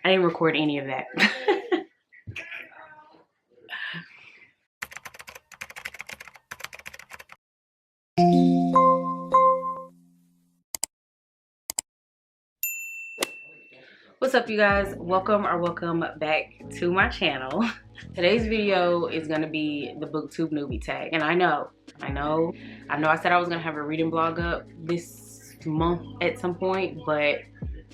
I didn't record any of that. What's up, you guys? Welcome back to my channel. Today's video is gonna be the booktube newbie tag, and I know I said I was gonna have a reading vlog up this month at some point, but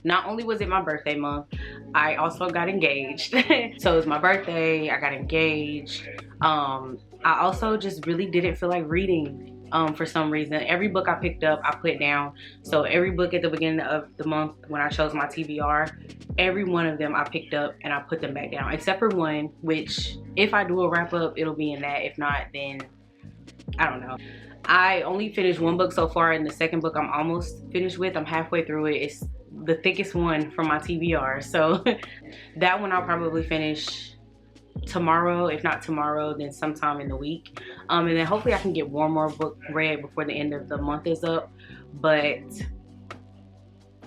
not only was it my birthday month, I also got engaged. So it was my birthday, I got engaged. I also just really didn't feel like reading for some reason. Every book I picked up, I put down. So every book at the beginning of the month when I chose my TBR, every one of them I picked up and I put them back down, except for one, which if I do a wrap up, it'll be in that. If not, then I don't know. I only finished one book so far, and the second book I'm almost finished with. I'm halfway through it. It's the thickest one from my TBR. So that one I'll probably finish tomorrow. If not tomorrow, then sometime in the week. And then hopefully I can get one more book read before the end of the month is up. But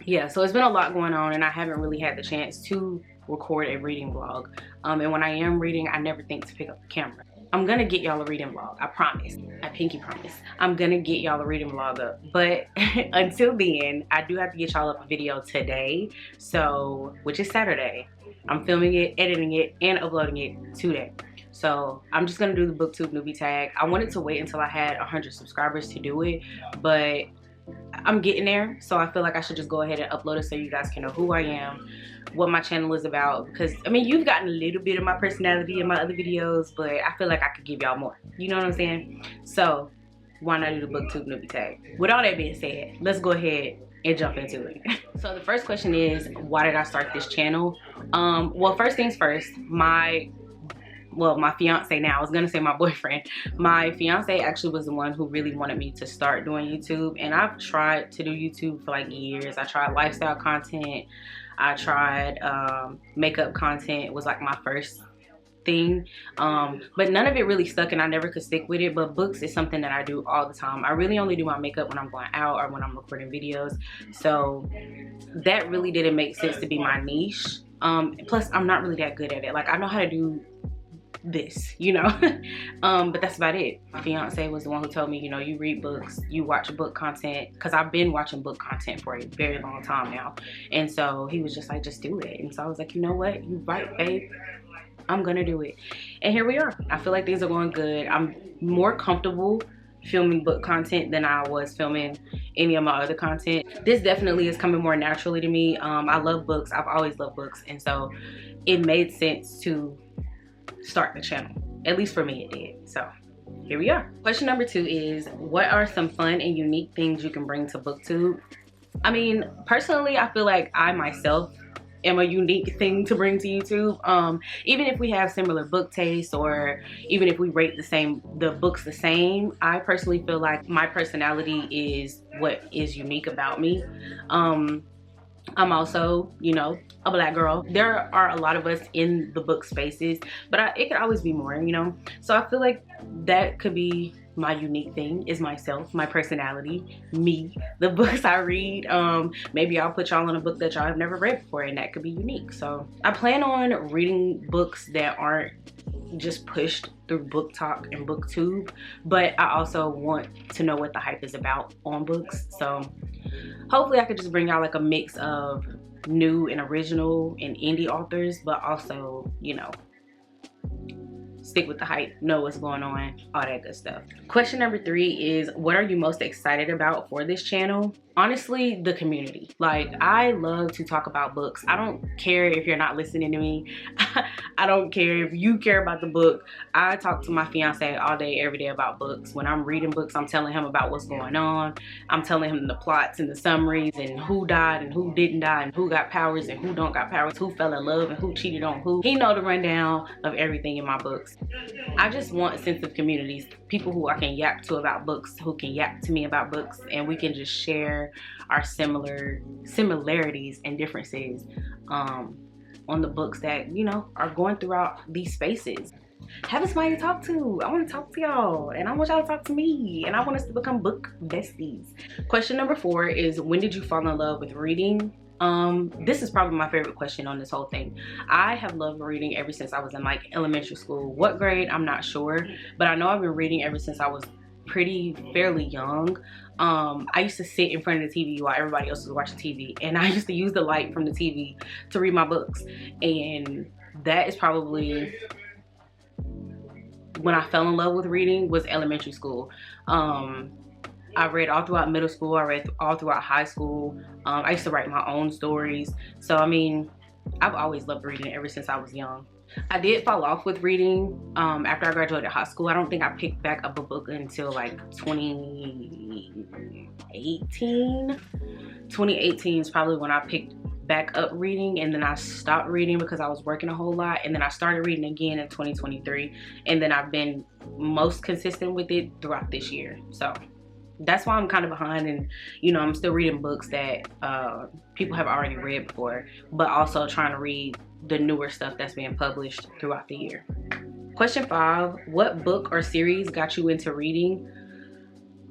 yeah, so it's been a lot going on, and I haven't really had the chance to record a reading vlog. And when I am reading, I never think to pick up the camera. I'm gonna get y'all a reading vlog, I promise. I pinky promise. I'm gonna get y'all a reading vlog up. But until then, I do have to get y'all up a video today. So, which is Saturday. I'm filming it, editing it, and uploading it today. So I'm just gonna do the booktube newbie tag. I wanted to wait until I had 100 subscribers to do it, but I'm getting there. So I feel like I should just go ahead and upload it so you guys can know who I am, what my channel is about. Because I mean, you've gotten a little bit of my personality in my other videos, but I feel like I could give y'all more. You know what I'm saying? So why not do the booktube newbie tag? With all that being said, let's go ahead and jump into it. So the first question is, why did I start this channel? Well, first things first, my fiance now, I was gonna say my boyfriend. My fiance actually was the one who really wanted me to start doing YouTube, and I've tried to do YouTube for like years. I tried lifestyle content, I tried makeup content, was like my first thing, but none of it really stuck, and I never could stick with it. But books is something that I do all the time. I really only do my makeup when I'm going out or when I'm recording videos, so that really didn't make sense to be my niche. Plus I'm not really that good at it. Like, I know how to do this, you know. But that's about it. My fiance was the one who told me, you know, you read books, you watch book content, because I've been watching book content for a very long time now. And so he was just like, just do it. And so I was like, you know what, you right, babe, I'm gonna do it. And here we are. I feel like things are going good. I'm more comfortable filming book content than I was filming any of my other content. This definitely is coming more naturally to me. I love books. I've always loved books, and so it made sense to start the channel. At least for me, it did. So here we are. Question number 2 is, what are some fun and unique things you can bring to booktube? I mean, personally, I feel like I myself am a unique thing to bring to YouTube. Even if we have similar book tastes, or even if we rate the books the same, I personally feel like my personality is what is unique about me. I'm also, you know, a black girl. There are a lot of us in the book spaces, but it could always be more, you know. So I feel like that could be my unique thing, is myself, my personality, me, the books I read. Maybe I'll put y'all on a book that y'all have never read before, and that could be unique. So I plan on reading books that aren't just pushed through book talk and booktube, but I also want to know what the hype is about on books. So hopefully I could just bring y'all like a mix of new and original and indie authors, but also, you know, stick with the hype, know what's going on, all that good stuff. Question number 3 is, what are you most excited about for this channel? Honestly, the community. Like, I love to talk about books. I don't care if you're not listening to me. I don't care if you care about the book. I talk to my fiance all day, every day about books. When I'm reading books, I'm telling him about what's going on. I'm telling him the plots and the summaries, and who died and who didn't die, and who got powers and who don't got powers, who fell in love and who cheated on who. He know the rundown of everything in my books. I just want a sense of communities, people who I can yap to about books, who can yap to me about books, and we can just share our similarities and differences on the books that, you know, are going throughout these spaces. Having somebody to talk to. I want to talk to y'all, and I want y'all to talk to me, and I want us to become book besties. Question number 4 is, when did you fall in love with reading? This is probably my favorite question on this whole thing. I have loved reading ever since I was in like elementary school. What grade, I'm not sure, but I know I've been reading ever since I was fairly young. I used to sit in front of the TV while everybody else was watching TV, and I used to use the light from the TV to read my books. And that is probably when I fell in love with reading, was elementary school. I read all throughout middle school. I read all throughout high school. I used to write my own stories. So I mean, I've always loved reading ever since I was young. I did fall off with reading after I graduated high school. I don't think I picked back up a book until like 2018. 2018 is probably when I picked back up reading, and then I stopped reading because I was working a whole lot, and then I started reading again in 2023, and then I've been most consistent with it throughout this year. So that's why I'm kind of behind, and you know, I'm still reading books that people have already read before, but also trying to read the newer stuff that's being published throughout the year. Question 5, what book or series got you into reading?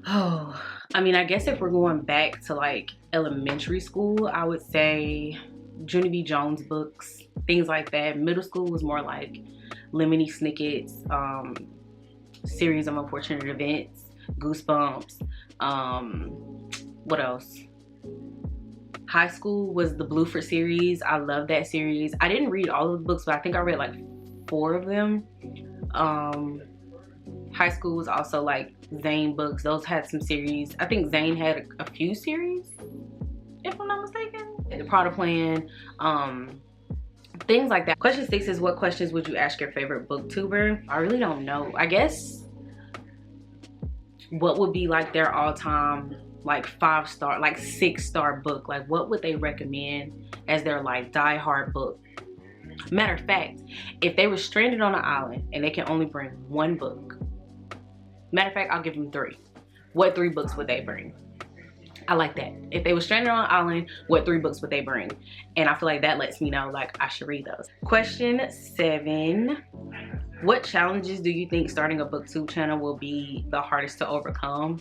Oh, I mean, I guess if we're going back to like elementary school, I would say Junie B. Jones books, things like that. Middle school was more like Lemony Snicket's Series of Unfortunate Events, Goosebumps. What else? High school was the Bluford series. I love that series. I didn't read all of the books, but I think I read like 4 of them. High school was also like Zane books. Those had some series. I think Zane had a few series, if I'm not mistaken. The Prada Plan, things like that. Question 6 is, what questions would you ask your favorite booktuber? I really don't know. I guess what would be like their all-time like 5-star, like 6-star book? Like what would they recommend as their like die-hard book? Matter of fact, if they were stranded on an island and they can only bring 1 book, matter of fact, I'll give them 3. What 3 books would they bring? I like that. If they were stranded on an island, what 3 books would they bring? And I feel like that lets me know like I should read those. Question 7, what challenges do you think starting a booktube channel will be the hardest to overcome?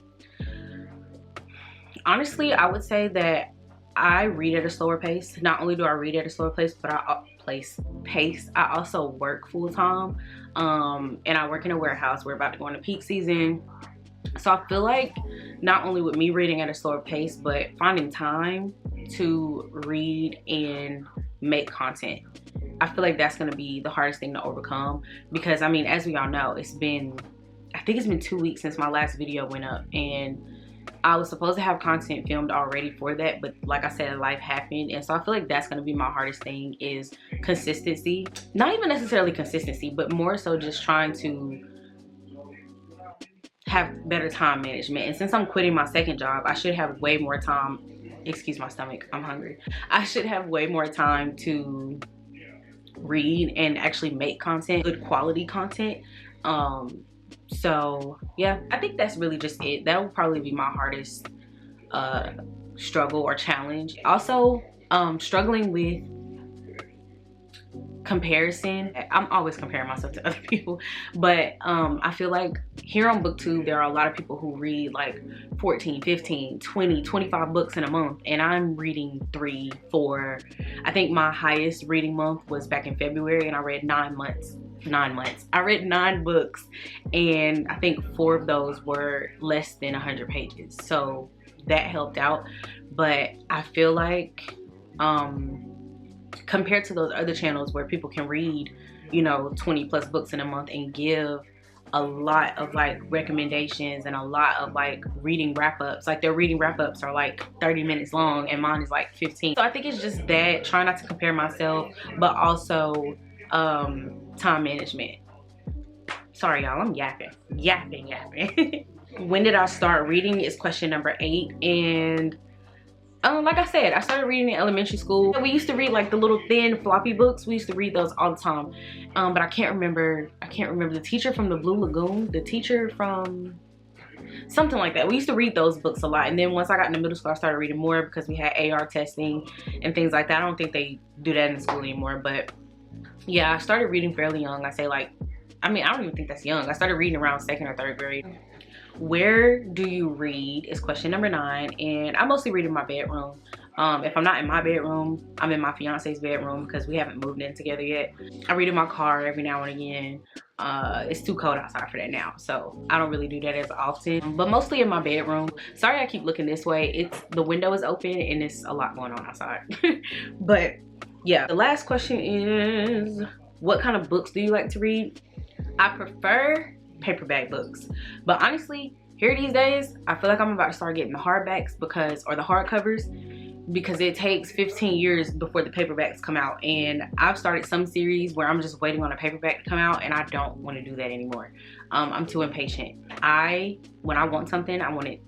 Honestly, I would say that I read at a slower pace. Not only do I read at a slower pace, but I also work full-time, and I work in a warehouse. We're about to go into peak season, so I feel like not only with me reading at a slower pace, but finding time to read and make content, I feel like that's going to be the hardest thing to overcome. Because I mean, as we all know, I think it's been 2 weeks since my last video went up, and I was supposed to have content filmed already for that, but like I said, life happened. And so I feel like that's going to be my hardest thing, is consistency. Not even necessarily consistency, but more so just trying to have better time management. And since I'm quitting my second job, I should have way more time. Excuse my stomach, I'm hungry. I should have way more time to read and actually make content, good quality content. So yeah, I think that's really just it. That will probably be my hardest struggle or challenge. Also, struggling with comparison. I'm always comparing myself to other people, but I feel like here on booktube there are a lot of people who read like 14, 15, 20, 25 books in a month, and I'm reading 3, 4. I think my highest reading month was back in February, and I read 9 months. I read 9 books, and I think 4 of those were less than 100 pages, so that helped out. But I feel like compared to those other channels where people can read, you know, 20+ books in a month and give a lot of like recommendations and a lot of like reading wrap-ups, like their reading wrap-ups are like 30 minutes long and mine is like 15. So I think it's just that, trying not to compare myself, but also time management. Sorry y'all, I'm yapping. When did I start reading is question number 8. And like I said, I started reading in elementary school. We used to read like the little thin floppy books. We used to read those all the time. But I can't remember the teacher from the Blue Lagoon, the teacher from something like that. We used to read those books a lot. And then once I got into middle school, I started reading more because we had AR testing and things like that. I don't think they do that in school anymore, but yeah, I started reading fairly young. I say like, I mean, I don't even think that's young. I started reading around 2nd or 3rd grade. Where do you read is question number 9, and I mostly read in my bedroom. If I'm not in my bedroom, I'm in my fiance's bedroom because we haven't moved in together yet. I read in my car every now and again. It's too cold outside for that now, so I don't really do that as often, but mostly in my bedroom. Sorry I keep looking this way. The window is open and it's a lot going on outside. But yeah, the last question is, what kind of books do you like to read? I prefer paperback books, but honestly, here these days, I feel like I'm about to start getting the hardbacks or the hardcovers, because it takes 15 years before the paperbacks come out, and I've started some series where I'm just waiting on a paperback to come out, and I don't want to do that anymore. I'm too impatient. When I want something, I want it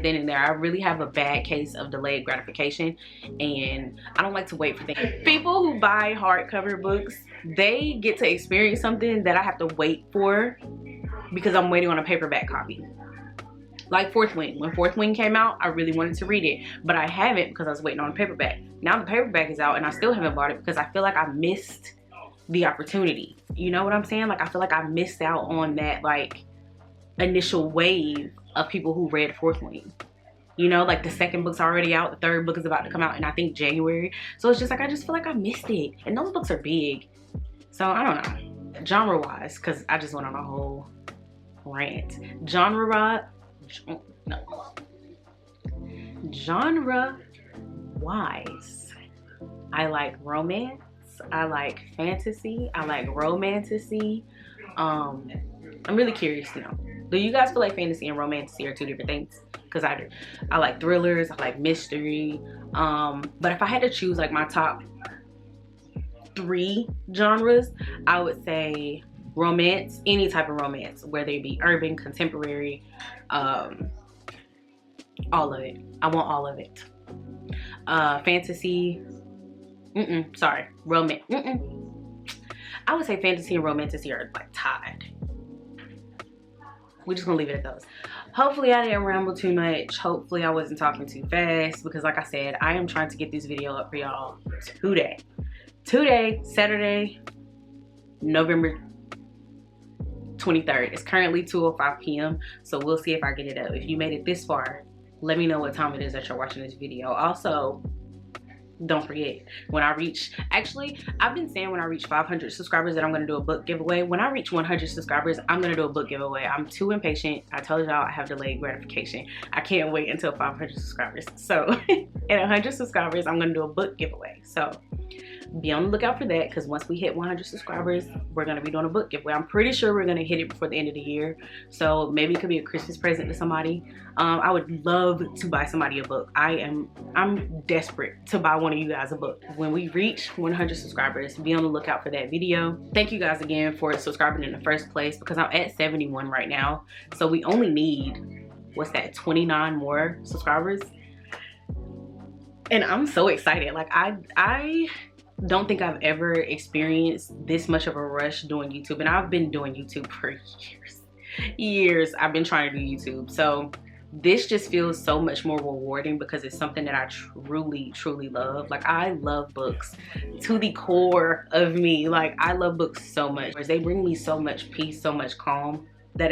then and there. I really have a bad case of delayed gratification, and I don't like to wait for things. People who buy hardcover books, they get to experience something that I have to wait for because I'm waiting on a paperback copy. Like Fourth Wing. When Fourth Wing came out, I really wanted to read it, but I haven't because I was waiting on a paperback. Now the paperback is out and I still haven't bought it because I feel like I missed the opportunity. You know what I'm saying? Like, I feel like I missed out on that like initial wave of people who read Fourth Wing. You know, like the second book's already out, the third book is about to come out in I think January. So it's just like, I just feel like I missed it. And those books are big. So I don't know. Genre wise, because I just went on a whole rant. Genre wise, I like romance, I like fantasy, I like romantasy. I'm really curious to know, do you guys feel like fantasy and romantasy are two different things? Because I do. I like thrillers, I like mystery, but if I had to choose like my top 3 genres, I would say romance, any type of romance, whether it be urban, contemporary, all of it. I want all of it. Fantasy, sorry, romance, I would say fantasy and romantasy are like tied. We're just gonna leave it at those. Hopefully I didn't ramble too much. Hopefully I wasn't talking too fast, because like I said, I am trying to get this video up for y'all today, Saturday, November 23rd. It's currently 2:05 p.m. so we'll see if I get it up. If you made it this far, let me know what time it is that you're watching this video. Also, don't forget, when I reach, actually I've been saying when I reach 500 subscribers that I'm gonna do a book giveaway. When I reach 100 subscribers, I'm gonna do a book giveaway. I'm too impatient. I told y'all I have delayed gratification. I can't wait until 500 subscribers. So at 100 subscribers, I'm gonna do a book giveaway. So be on the lookout for that, because once we hit 100 subscribers, we're gonna be doing a book giveaway. I'm pretty sure we're gonna hit it before the end of the year, so maybe it could be a Christmas present to somebody. I would love to buy somebody a book. I'm desperate to buy one of you guys a book. When we reach 100 subscribers, be on the lookout for that video. Thank you guys again for subscribing in the first place, because I'm at 71 right now, so we only need, what's that, 29 more subscribers, and I'm so excited. Like, I don't think I've ever experienced this much of a rush doing YouTube, and I've been doing YouTube for years. I've been trying to do YouTube, so this just feels so much more rewarding because it's something that I truly love. Like, I love books to the core of me. Like, I love books so much. They bring me so much peace, so much calm, that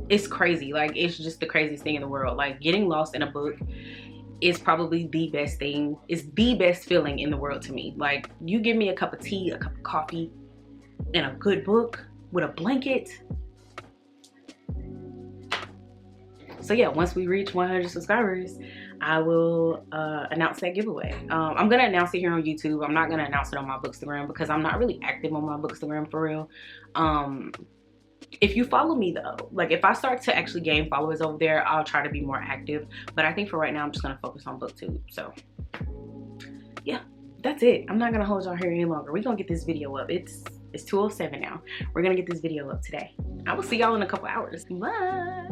it's crazy. Like, it's just the craziest thing in the world. Like, getting lost in a book is probably the best thing. It's the best feeling in the world to me. Like, you give me a cup of tea, a cup of coffee, and a good book with a blanket. So yeah, once we reach 100 subscribers, I will announce that giveaway. I'm gonna announce it here on YouTube. I'm not gonna announce it on my Bookstagram because I'm not really active on my Bookstagram for real. If you follow me though, like if I start to actually gain followers over there, I'll try to be more active. But I think for right now, I'm just gonna focus on BookTube. So yeah, that's it. I'm not gonna hold y'all here any longer. We're gonna get this video up. It's 2:07 now. We're gonna get this video up today. I will see y'all in a couple hours. Bye.